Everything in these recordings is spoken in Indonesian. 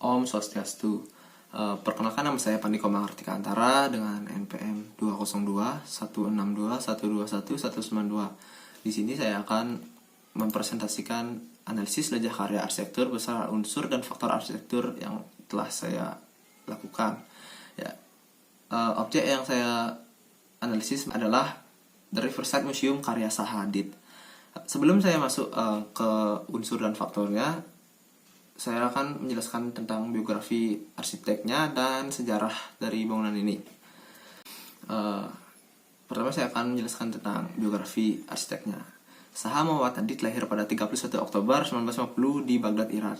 Om Swastiastu. Perkenalkan, nama saya Pandiko Mahartika Antara dengan NPM 2021621219192. Di sini saya akan mempresentasikan analisis lejah karya arsitektur beserta unsur dan faktor arsitektur yang telah saya lakukan. Objek yang saya analisis adalah The Riverside Museum karya Zaha Hadid. Sebelum saya masuk ke unsur dan faktornya, saya akan menjelaskan tentang biografi arsiteknya dan sejarah dari bangunan ini. Pertama saya akan menjelaskan tentang biografi arsiteknya. Zaha Muhammad Hadid lahir pada 31 Oktober 1950 di Baghdad, Irak.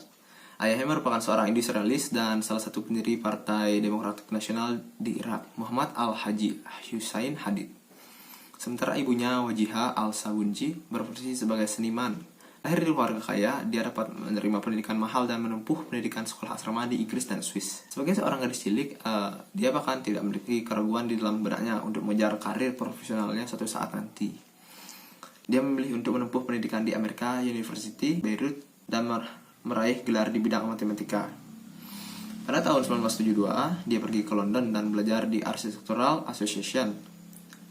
Ayahnya merupakan seorang industrialis dan salah satu pendiri Partai Demokratik Nasional di Irak, Muhammad Al-Haji Hussein Hadid. Sementara ibunya Wajiha Al-Sawunji berprofesi sebagai seniman. Lahir di keluarga kaya, dia dapat menerima pendidikan mahal dan menempuh pendidikan sekolah asrama di Inggris dan Swiss. Sebagai seorang gadis cilik, dia bahkan tidak memiliki keraguan di dalam benaknya untuk mengejar karir profesionalnya suatu saat nanti. Dia memilih untuk menempuh pendidikan di Amerika University, Beirut, dan meraih gelar di bidang matematika. Pada tahun 1972, dia pergi ke London dan belajar di Architectural Association.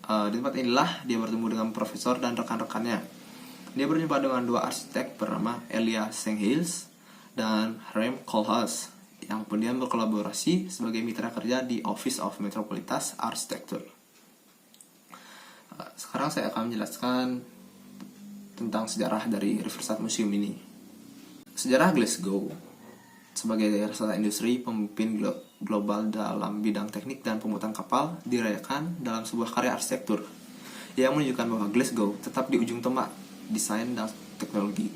Di tempat inilah dia bertemu dengan profesor dan rekan-rekannya. Dia berjumpa dengan dua arsitek bernama Elia Senghils dan Harem Koolhaas yang kemudian berkolaborasi sebagai mitra kerja di Office of Metropolitan Architecture. Sekarang saya akan menjelaskan tentang sejarah dari Riverside Museum ini. Sejarah Glasgow sebagai raksasa industri pemimpin global dalam bidang teknik dan pembuatan kapal dirayakan dalam sebuah karya arsitektur yang menunjukkan bahwa Glasgow tetap di ujung tombak desain dan teknologi.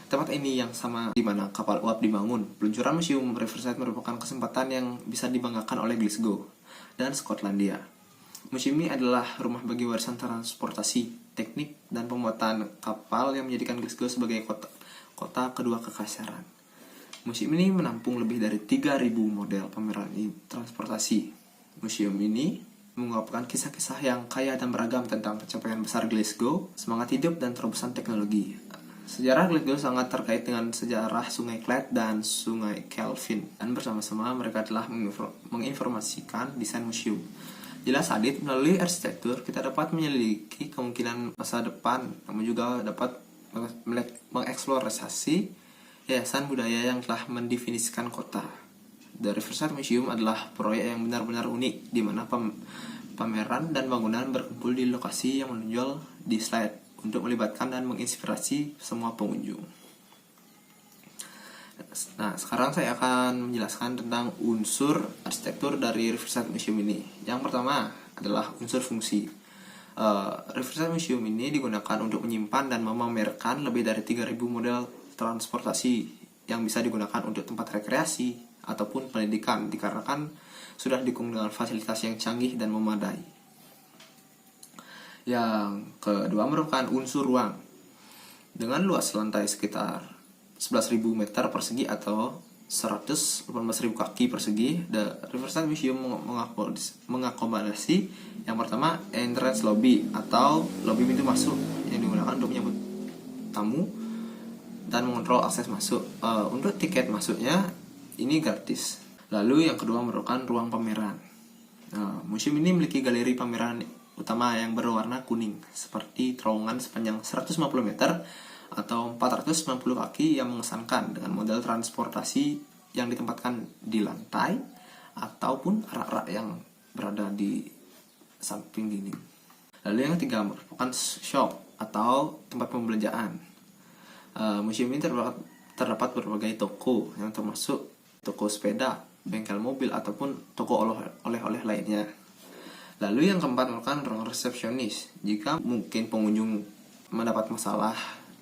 Tempat ini yang sama di mana kapal uap dibangun. Peluncuran Museum Riverside merupakan kesempatan yang bisa dibanggakan oleh Glasgow dan Skotlandia. Museum ini adalah rumah bagi warisan transportasi, teknik, dan pembuatan kapal yang menjadikan Glasgow sebagai kota kedua kekaisaran. Museum ini menampung lebih dari 3.000 model pameran transportasi. Museum ini mengungkapkan kisah-kisah yang kaya dan beragam tentang pencapaian besar Glasgow, semangat hidup, dan terobosan teknologi. Sejarah Glasgow sangat terkait dengan sejarah Sungai Clyde dan Sungai Kelvin, dan bersama-sama mereka telah menginformasikan desain museum. Jelas Hadid, melalui arsitektur kita dapat menyelidiki kemungkinan masa depan, namun juga dapat mengeksplorasi yayasan budaya yang telah mendefinisikan kota. The Riverside Museum adalah proyek yang benar-benar unik, di mana pameran dan bangunan berkumpul di lokasi yang menonjol di slide untuk melibatkan dan menginspirasi semua pengunjung. Nah, sekarang saya akan menjelaskan tentang unsur arsitektur dari Riverside Museum ini. Yang pertama adalah unsur fungsi. Riverside Museum ini digunakan untuk menyimpan dan memamerkan lebih dari 3.000 model transportasi yang bisa digunakan untuk tempat rekreasi ataupun pendidikan, dikarenakan sudah didukung dengan fasilitas yang canggih dan memadai. Yang kedua merupakan unsur ruang. Dengan luas lantai sekitar 11.000 meter persegi atau 118.000 kaki persegi, The Riverside Museum mengakomodasi yang pertama entrance lobby atau lobby pintu masuk yang digunakan untuk menyambut tamu dan mengontrol akses masuk. Untuk tiket masuknya ini gratis. Lalu yang kedua merupakan ruang pameran. Museum ini memiliki galeri pameran utama yang berwarna kuning, seperti terowongan sepanjang 150 meter atau 490 kaki yang mengesankan dengan model transportasi yang ditempatkan di lantai ataupun rak-rak yang berada di samping dinding. Lalu yang ketiga merupakan shop atau tempat pembelanjaan. Museum ini terdapat berbagai toko yang termasuk toko sepeda, bengkel mobil, ataupun toko oleh-oleh lainnya. Lalu yang keempat merupakan ruang resepsionis. Jika mungkin pengunjung mendapat masalah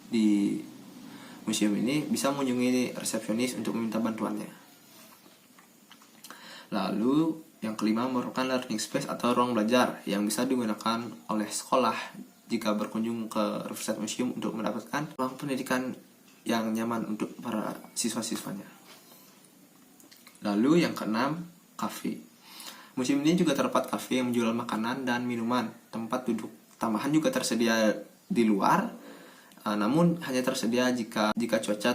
di museum ini, bisa mengunjungi resepsionis untuk meminta bantuannya. Lalu yang kelima merupakan learning space atau ruang belajar yang bisa digunakan oleh sekolah jika berkunjung ke Riverside Museum untuk mendapatkan ruang pendidikan yang nyaman untuk para siswa-siswanya. Lalu yang keenam, kafe. Museum ini juga terdapat kafe yang menjual makanan dan minuman. Tempat duduk tambahan juga tersedia di luar, namun hanya tersedia jika cuaca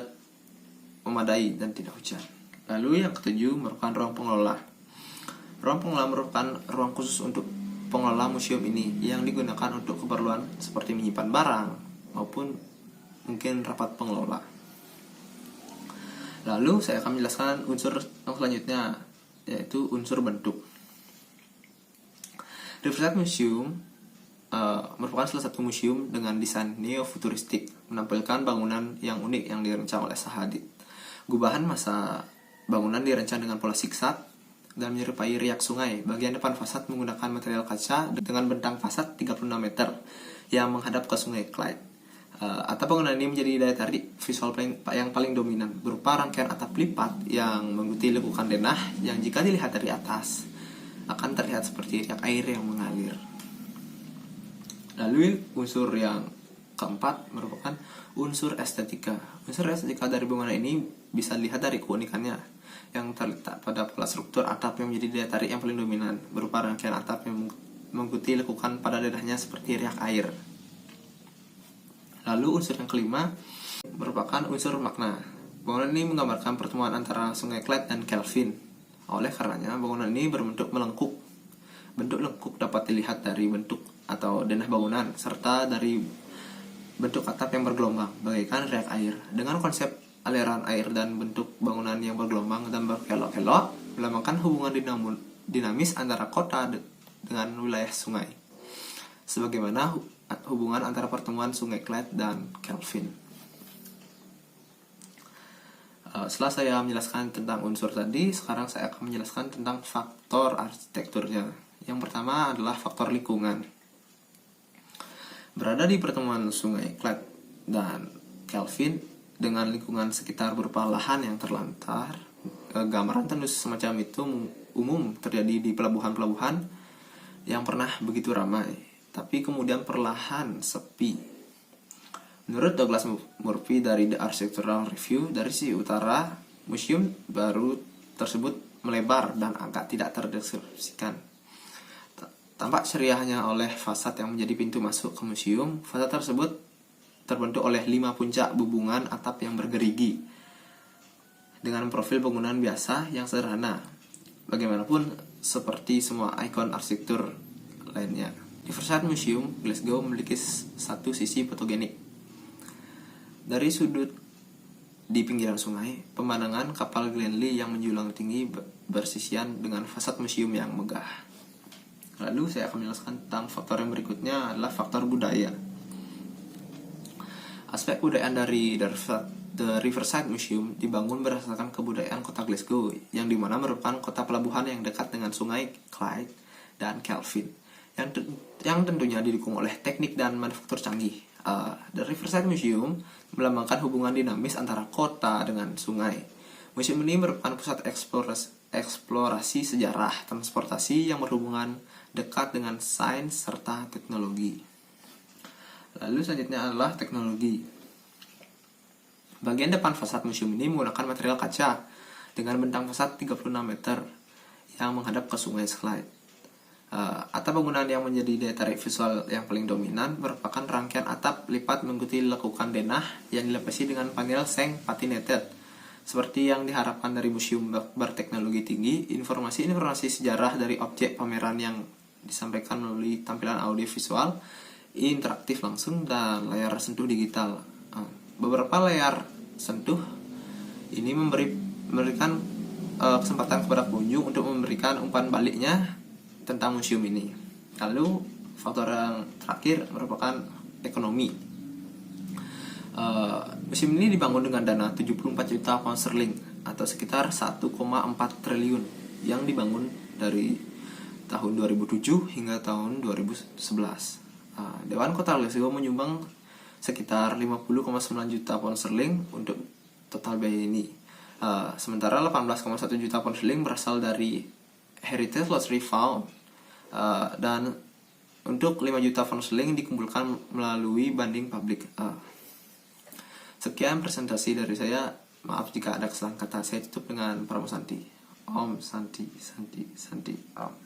memadai dan tidak hujan. Lalu yang ketujuh merupakan ruang pengelola. Ruang pengelola merupakan ruang khusus untuk pengelola museum ini yang digunakan untuk keperluan seperti menyimpan barang maupun mungkin rapat pengelola. Lalu saya akan menjelaskan unsur yang selanjutnya, yaitu unsur bentuk. Riverside Museum merupakan salah satu museum dengan desain neo-futuristik, menampilkan bangunan yang unik yang dirancang oleh Sahadid. Gubahan masa bangunan dirancang dengan pola zigzag dan menyerupai riak sungai. Bagian depan fasad menggunakan material kaca dengan bentang fasad 36 meter yang menghadap ke sungai Clyde. Atap bangunan ini menjadi daya tarik visual yang paling dominan, berupa rangkaian atap lipat yang mengikuti lekukan denah yang jika dilihat dari atas akan terlihat seperti riak air yang mengalir. Lalu unsur yang keempat merupakan unsur estetika. Unsur estetika dari bangunan ini bisa dilihat dari keunikannya yang terletak pada pola struktur atap yang menjadi daya tarik yang paling dominan, berupa rangkaian atap yang mengikuti lekukan pada denahnya seperti riak air. Lalu unsur yang kelima merupakan unsur makna. Bangunan ini menggambarkan pertemuan antara sungai Clyde dan Kelvin. Oleh karenanya bangunan ini berbentuk melengkung. Bentuk lengkung dapat dilihat dari bentuk atau denah bangunan serta dari bentuk atap yang bergelombang bagaikan riak air. Dengan konsep aliran air dan bentuk bangunan yang bergelombang dan berkelok-kelok melambangkan hubungan dinamis antara kota dengan wilayah sungai, sebagaimana hubungan antara pertemuan sungai Clyde dan Kelvin. Setelah saya menjelaskan tentang unsur tadi, sekarang saya akan menjelaskan tentang faktor arsitekturnya. Yang pertama adalah faktor lingkungan. Berada di pertemuan sungai Clyde dan Kelvin dengan lingkungan sekitar berupa lahan yang terlantar, gambaran tandus semacam itu umum terjadi di pelabuhan-pelabuhan yang pernah begitu ramai, tapi kemudian perlahan sepi. Menurut Douglas Murphy dari The Architectural Review, dari sisi utara, museum baru tersebut melebar dan agak tidak terdeskripsikan. Tampak ceriahnya oleh fasad yang menjadi pintu masuk ke museum. Fasad tersebut terbentuk oleh 5 puncak bubungan atap yang bergerigi dengan profil bangunan biasa yang sederhana, bagaimanapun seperti semua ikon arsitektur lainnya. Riverside Museum, Glasgow memiliki satu sisi fotogenik. Dari sudut di pinggiran sungai, pemandangan kapal Glenlee yang menjulang tinggi bersisian dengan fasad museum yang megah. Lalu saya akan menjelaskan tentang faktor yang berikutnya adalah faktor budaya. Aspek kebudayaan dari The Riverside Museum dibangun berdasarkan kebudayaan kota Glasgow, yang dimana merupakan kota pelabuhan yang dekat dengan sungai Clyde dan Kelvin, yang tentunya didukung oleh teknik dan manufaktur canggih. The Riverside Museum melambangkan hubungan dinamis antara kota dengan sungai. Museum ini merupakan pusat eksplorasi sejarah transportasi yang berhubungan dekat dengan sains serta teknologi. Lalu selanjutnya adalah teknologi. Bagian depan fasad museum ini menggunakan material kaca dengan bentang fasad 36 meter yang menghadap ke sungai Clyde. Atap bangunan yang menjadi daya tarik visual yang paling dominan merupakan rangkaian atap lipat mengikuti lekukan denah yang dilapisi dengan panel seng patinated. Seperti yang diharapkan dari museum berteknologi tinggi, informasi sejarah dari objek pameran yang disampaikan melalui tampilan audio visual interaktif langsung dan layar sentuh digital. Beberapa layar sentuh ini memberikan kesempatan kepada pengunjung untuk memberikan umpan baliknya tentang museum ini. Lalu faktor yang terakhir merupakan ekonomi. Museum ini dibangun dengan dana 74 juta pound sterling atau sekitar 1,4 triliun yang dibangun dari tahun 2007 hingga tahun 2011. Dewan Kota Glasgow menyumbang sekitar 50,9 juta pound sterling untuk total biaya ini. Sementara 18,1 juta pound sterling berasal dari Heritage Lottery Fund, dan untuk 5 juta pound sterling dikumpulkan melalui banding publik. Sekian presentasi dari saya. Maaf jika ada kesalahan kata. Saya tutup dengan Pramu Santi. Om Santi Santi Santi Om.